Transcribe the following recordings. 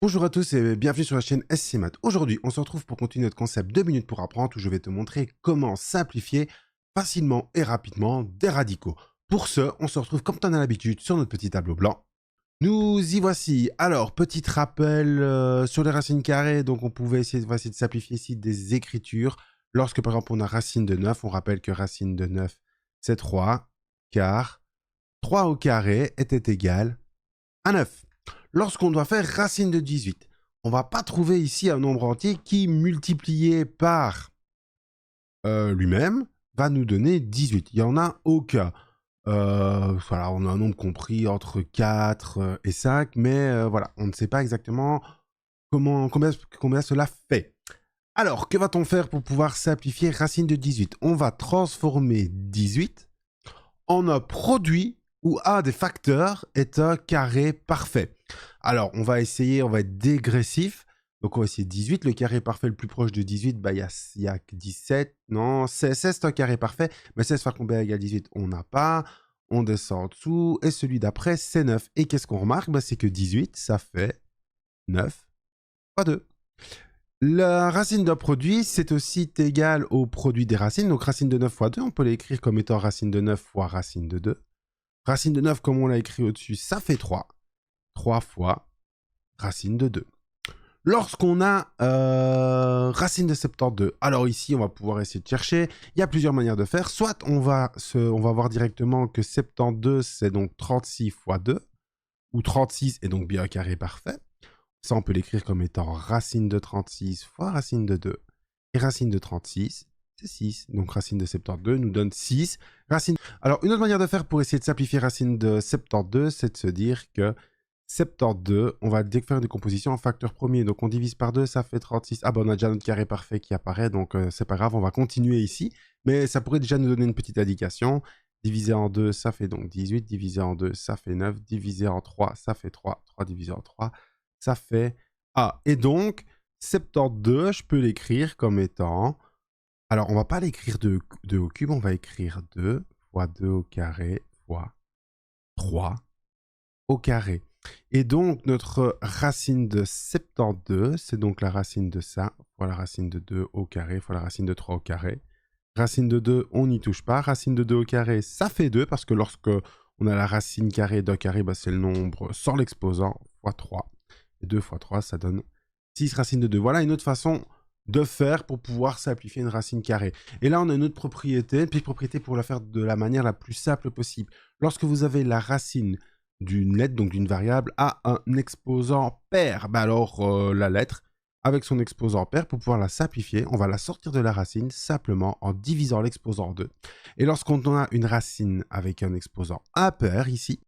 Bonjour à tous et bienvenue sur la chaîne SC Math. Aujourd'hui, on se retrouve pour continuer notre concept 2 minutes pour apprendre où je vais te montrer comment simplifier facilement et rapidement des radicaux. Pour ce, on se retrouve comme tu en as l'habitude sur notre petit tableau blanc. Nous y voici. Alors, petit rappel sur les racines carrées. Donc, on va essayer de simplifier ici des écritures. Lorsque, par exemple, on a racine de 9, on rappelle que racine de 9, c'est 3, car 3 au carré était égal à 9. Lorsqu'on doit faire racine de 18, on ne va pas trouver ici un nombre entier qui, multiplié par lui-même, va nous donner 18. Il n'y en a aucun. Voilà, on a un nombre compris entre 4 et 5, mais voilà, on ne sait pas exactement combien cela fait. Alors, que va-t-on faire pour pouvoir simplifier racine de 18? On va transformer 18 en un produit où un des facteurs est un carré parfait. Alors, on va être dégressif. Donc, on va essayer 18. Le carré parfait le plus proche de 18, bah, il y a 17. Non, 16, c'est un carré parfait. Mais 16 fois combien égale 18, on n'a pas. On descend en dessous. Et celui d'après, c'est 9. Et qu'est-ce qu'on remarque? Bah, c'est que 18, ça fait 9 fois 2. La racine d'un produit, c'est aussi égal au produit des racines. Donc, racine de 9 fois 2, on peut l'écrire comme étant racine de 9 fois racine de 2. Racine de 9, comme on l'a écrit au-dessus, ça fait 3. 3 fois racine de 2. Lorsqu'on a racine de 72, alors ici, on va pouvoir essayer de chercher. Il y a plusieurs manières de faire. Soit on va voir directement que 72, c'est donc 36 fois 2, ou 36 est donc bien un carré parfait. Ça, on peut l'écrire comme étant racine de 36 fois racine de 2. Et racine de 36, c'est 6. Donc, racine de 72 nous donne 6. Alors, une autre manière de faire pour essayer de simplifier racine de 72, c'est de se dire que 72, on va faire une décomposition en facteur premier. Donc, on divise par 2, ça fait 36. Ah ben, on a déjà notre carré parfait qui apparaît, donc c'est pas grave, on va continuer ici. Mais ça pourrait déjà nous donner une petite indication. Divisé en 2, ça fait donc 18. Divisé en 2, ça fait 9. Divisé en 3, ça fait 3. 3 divisé en 3, ça fait A. Et donc, 72, je peux l'écrire comme étant... Alors, on ne va pas l'écrire 2 au cube, on va écrire 2 fois 2 au carré fois 3 au carré. Et donc, notre racine de 72, c'est donc la racine de ça, fois la racine de 2 au carré, fois la racine de 3 au carré. Racine de 2, on n'y touche pas. Racine de 2 au carré, ça fait 2, parce que lorsque on a la racine carrée d'un carré, bah, c'est le nombre sans l'exposant, fois 3. Et 2 fois 3, ça donne 6 racines de 2. Voilà une autre façon de faire pour pouvoir simplifier une racine carrée. Et là, on a une autre propriété, une petite propriété pour la faire de la manière la plus simple possible. Lorsque vous avez la racine d'une lettre, donc d'une variable, à un exposant pair, bah alors la lettre, avec son exposant pair, pour pouvoir la simplifier, on va la sortir de la racine simplement en divisant l'exposant en 2. Et lorsqu'on a une racine avec un exposant impair ici,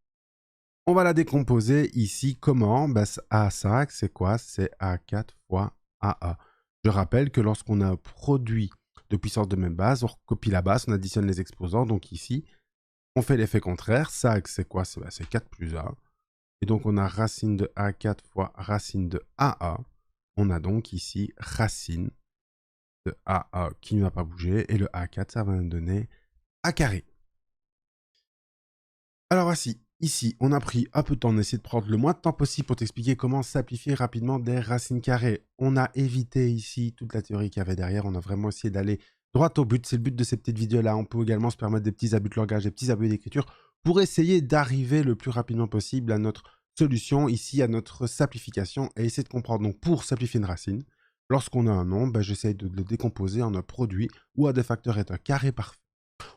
on va la décomposer ici. Comment? Bah, A5, c'est quoi? C'est A4 fois AA. Je rappelle que lorsqu'on a un produit de puissance de même base, on recopie la base, on additionne les exposants. Donc ici, on fait l'effet contraire. 5, c'est quoi? C'est 4 plus 1. Et donc, on a racine de A4 fois racine de AA. On a donc ici racine de AA qui ne va pas bouger. Et le A4, ça va nous donner A carré. Alors voici. Ici, on a pris un peu de temps, on a essayé de prendre le moins de temps possible pour t'expliquer comment simplifier rapidement des racines carrées. On a évité ici toute la théorie qu'il y avait derrière, on a vraiment essayé d'aller droit au but. C'est le but de ces petites vidéos-là. On peut également se permettre des petits abus de langage, des petits abus d'écriture pour essayer d'arriver le plus rapidement possible à notre solution, ici à notre simplification et essayer de comprendre. Donc pour simplifier une racine, lorsqu'on a un nombre, ben, j'essaye de le décomposer en un produit où un des facteurs est un carré parfait.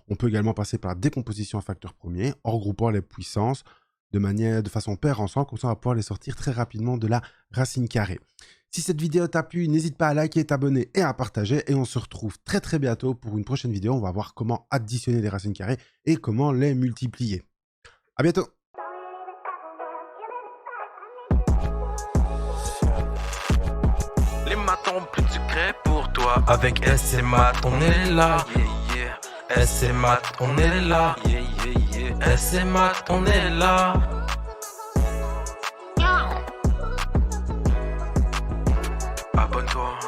On peut également passer par la décomposition en facteur premier, en regroupant les puissances de façon paire ensemble, comme ça on va pouvoir les sortir très rapidement de la racine carrée. Si cette vidéo t'a plu, n'hésite pas à liker, t'abonner et à partager. Et on se retrouve très très bientôt pour une prochaine vidéo. On va voir comment additionner les racines carrées et comment les multiplier. À bientôt! Les maths ont plus de secret pour toi. Avec SC Math, on est là. SC Math, on est là. SC Math, on est là. Abonne-toi.